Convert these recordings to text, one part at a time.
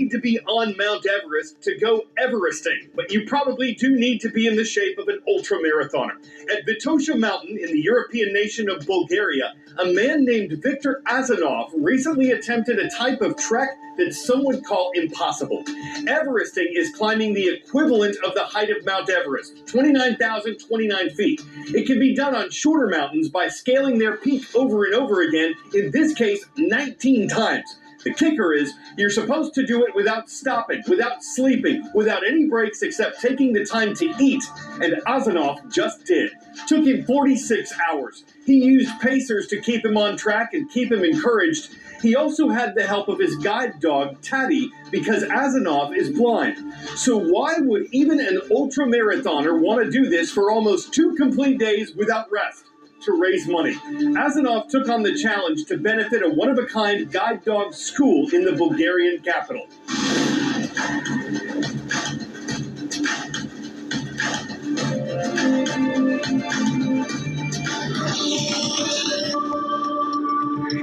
need to be on Mount Everest to go Everesting, but you probably do need to be in the shape of an ultramarathoner. At Vitosha Mountain in the European nation of Bulgaria, a man named Viktor Azanov recently attempted a type of trek that some would call impossible. Everesting is climbing the equivalent of the height of Mount Everest, 29,029 feet. It can be done on shorter mountains by scaling their peak over and over again, in this case, 19 times. The kicker is, you're supposed to do it without stopping, without sleeping, without any breaks except taking the time to eat, and Azanov just did. Took him 46 hours. He used pacers to keep him on track and keep him encouraged. He also had the help of his guide dog, Taddy, because Azanov is blind. So why would even an ultramarathoner want to do this for almost 2 complete days without rest? To raise money. Azanov took on the challenge to benefit a one-of-a-kind guide dog school in the Bulgarian capital.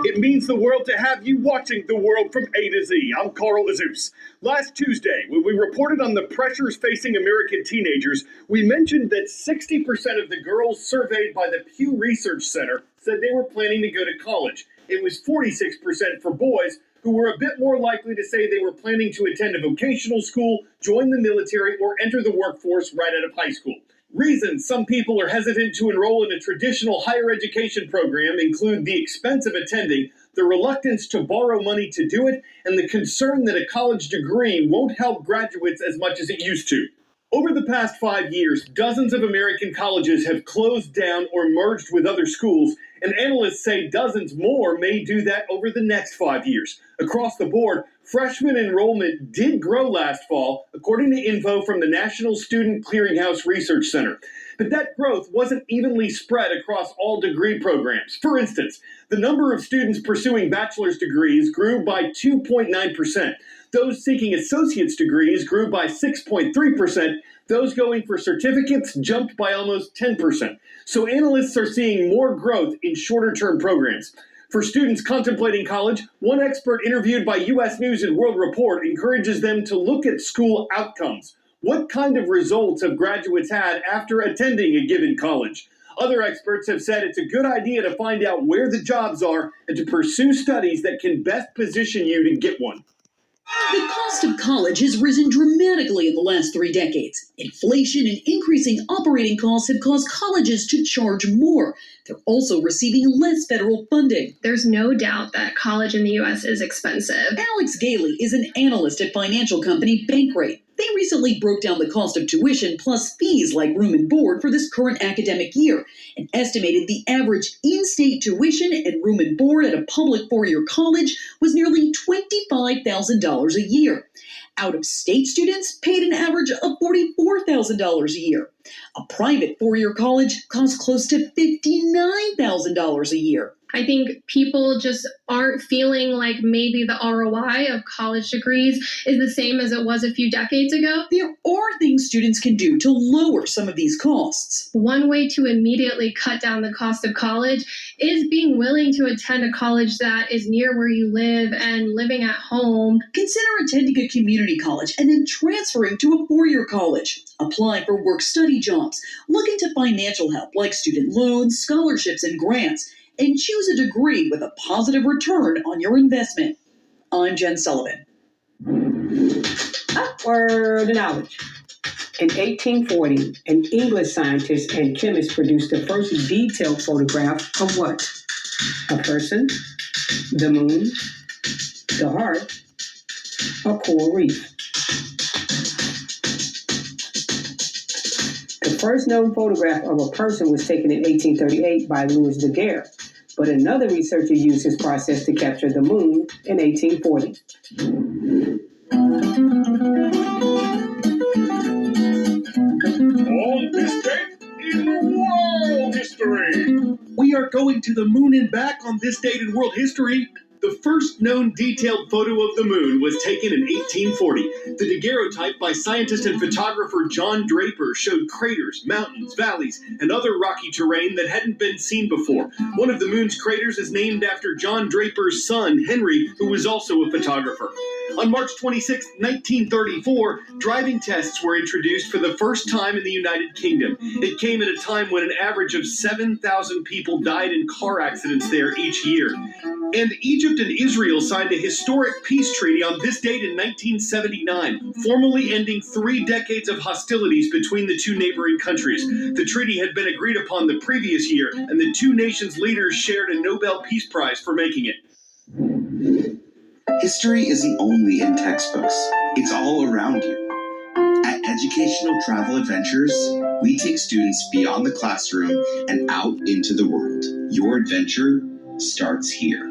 It means the world to have you watching The World from A to Z. I'm Carl Azus. Last Tuesday, when we reported on the pressures facing American teenagers, we mentioned that 60% of the girls surveyed by the Pew Research Center said they were planning to go to college. It was 46% for boys, who were a bit more likely to say they were planning to attend a vocational school, join the military, or enter the workforce right out of high school. Reasons some people are hesitant to enroll in a traditional higher education program include the expense of attending, the reluctance to borrow money to do it, and the concern that a college degree won't help graduates as much as it used to. Over the past 5 years, dozens of American colleges have closed down or merged with other schools, and analysts say dozens more may do that over the next 5 years. Across the board, freshman enrollment did grow last fall, according to info from the National Student Clearinghouse Research Center. But that growth wasn't evenly spread across all degree programs. For instance, the number of students pursuing bachelor's degrees grew by 2.9%. Those seeking associate's degrees grew by 6.3%. Those going for certificates jumped by almost 10%. So analysts are seeing more growth in shorter-term programs. For students contemplating college, one expert interviewed by U.S. News and World Report encourages them to look at school outcomes. What kind of results have graduates had after attending a given college? Other experts have said it's a good idea to find out where the jobs are and to pursue studies that can best position you to get one. The cost of college has risen dramatically in the last 3 decades. Inflation and increasing operating costs have caused colleges to charge more. They're also receiving less federal funding. There's no doubt that college in the U.S. is expensive. Alex Gailey is an analyst at financial company Bankrate. They recently broke down the cost of tuition plus fees like room and board for this current academic year and estimated the average in-state tuition and room and board at a public four-year college was nearly $25,000 a year. Out-of-state students paid an average of $44,000 a year. A private four-year college costs close to $59,000 a year. I think people just aren't feeling like maybe the ROI of college degrees is the same as it was a few decades ago. There are things students can do to lower some of these costs. One way to immediately cut down the cost of college is being willing to attend a college that is near where you live and living at home. Consider attending a community college and then transferring to a four-year college. Apply for work-study jobs. Look into financial help like student loans, scholarships, and grants. And choose a degree with a positive return on your investment. I'm Jen Sullivan. Upward knowledge. In 1840, an English scientist and chemist produced the first detailed photograph of what? A person, the moon, the heart, a coral reef. The first known photograph of a person was taken in 1838 by Louis Daguerre, but another researcher used his process to capture the moon in 1840. On this date in world history. We are going to the moon and back on this date in world history. The first known detailed photo of the moon was taken in 1840. The daguerreotype by scientist and photographer John Draper showed craters, mountains, valleys, and other rocky terrain that hadn't been seen before. One of the moon's craters is named after John Draper's son, Henry, who was also a photographer. On March 26, 1934, driving tests were introduced for the first time in the United Kingdom. It came at a time when an average of 7,000 people died in car accidents there each year. And Egypt and Israel signed a historic peace treaty on this date in 1979, formally ending 3 decades of hostilities between the two neighboring countries. The treaty had been agreed upon the previous year, and the two nations' leaders shared a Nobel Peace Prize for making it. History isn't only in textbooks, it's all around you. At Educational Travel Adventures, we take students beyond the classroom and out into the world. Your adventure starts here.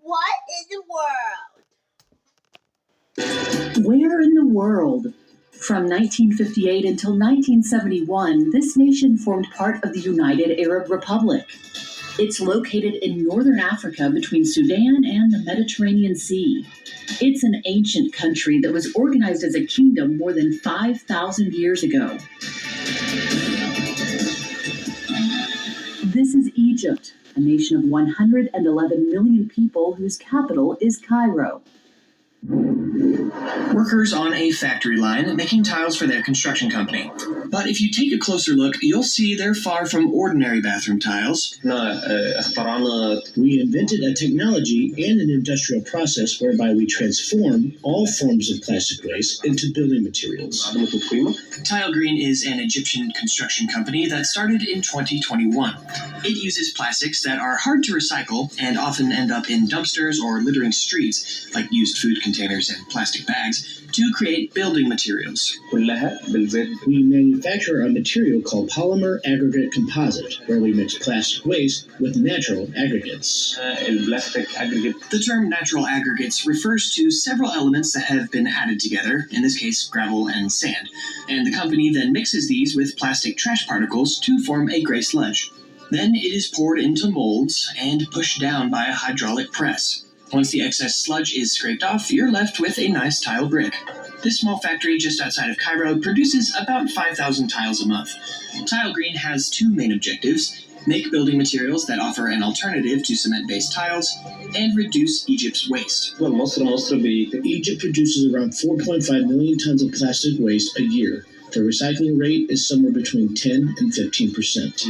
What in the world? Where in the world? From 1958 until 1971, this nation formed part of the United Arab Republic. It's located in northern Africa between Sudan and the Mediterranean Sea. It's an ancient country that was organized as a kingdom more than 5,000 years ago. This is Egypt, a nation of 111 million people whose capital is Cairo. Workers on a factory line making tiles for their construction company. But if you take a closer look, you'll see they're far from ordinary bathroom tiles. We invented a technology and an industrial process whereby we transform all forms of plastic waste into building materials. Tile Green is an Egyptian construction company that started in 2021. It uses plastics that are hard to recycle and often end up in dumpsters or littering streets, like used food containers and plastic bags, to create building materials. We manufacture a material called polymer aggregate composite, where we mix plastic waste with natural aggregates. The term natural aggregates refers to several elements that have been added together, in this case gravel and sand, and the company then mixes these with plastic trash particles to form a gray sludge. Then it is poured into molds and pushed down by a hydraulic press. Once the excess sludge is scraped off, you're left with a nice tile brick. This small factory just outside of Cairo produces about 5,000 tiles a month. Tile Green has 2 main objectives: make building materials that offer an alternative to cement-based tiles, and reduce Egypt's waste. Egypt produces around 4.5 million tons of plastic waste a year. The recycling rate is somewhere between 10 and 15%.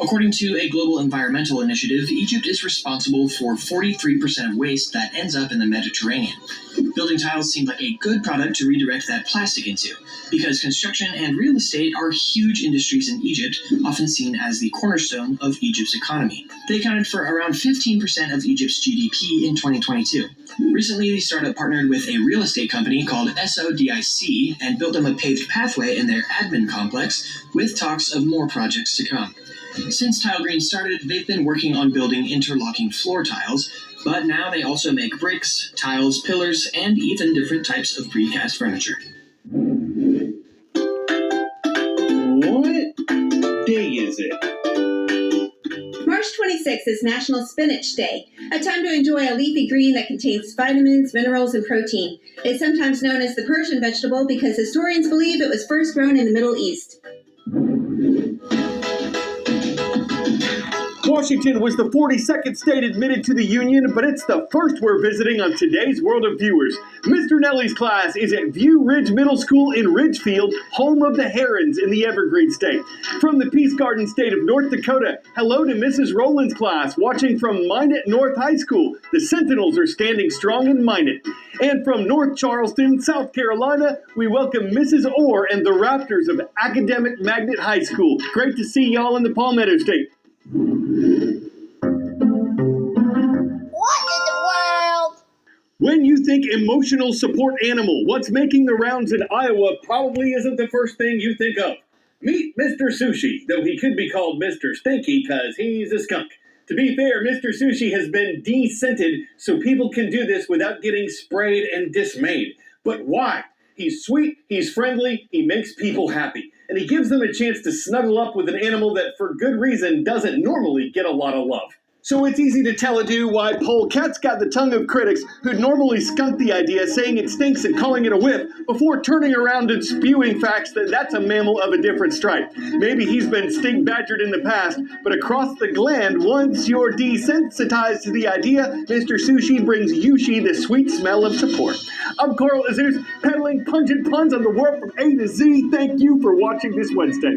According to a global environmental initiative, Egypt is responsible for 43% of waste that ends up in the Mediterranean. Building tiles seemed like a good product to redirect that plastic into, because construction and real estate are huge industries in Egypt, often seen as the cornerstone of Egypt's economy. They accounted for around 15% of Egypt's GDP in 2022. Recently, the startup partnered with a real estate company called SODIC and built them a paved pathway in their admin complex, with talks of more projects to come. Since Tile Green started, they've been working on building interlocking floor tiles, but now they also make bricks, tiles, pillars, and even different types of precast furniture. What day is it? March 26th is National Spinach Day, a time to enjoy a leafy green that contains vitamins, minerals, and protein. It's sometimes known as the Persian vegetable because historians believe it was first grown in the Middle East. Washington was the 42nd state admitted to the Union, but it's the first we're visiting on today's World of Viewers. Mr. Nelly's class is at View Ridge Middle School in Ridgefield, home of the Herons in the Evergreen State. From the Peace Garden state of North Dakota, hello to Mrs. Rowland's class, watching from Minot North High School. The Sentinels are standing strong in Minot. And from North Charleston, South Carolina, we welcome Mrs. Orr and the Raptors of Academic Magnet High School. Great to see y'all in the Palmetto State. What in the world? When you think emotional support animal, what's making the rounds in Iowa probably isn't the first thing you think of. Meet Mr. Sushi, though he could be called Mr. Stinky because he's a skunk. To be fair, Mr. Sushi has been de-scented so people can do this without getting sprayed and dismayed. But why? He's sweet, he's friendly, he makes people happy, and he gives them a chance to snuggle up with an animal that, for good reason, doesn't normally get a lot of love. So it's easy to tell a dude why polecats got the tongue of critics who'd normally skunk the idea, saying it stinks and calling it a whiff, before turning around and spewing facts that that's a mammal of a different stripe. Maybe he's been stink badgered in the past, but across the gland, once you're desensitized to the idea, Mr. Sushi brings Yushi the sweet smell of support. I'm Carl Azus, peddling pungent puns on the world from A to Z. Thank you for watching this Wednesday.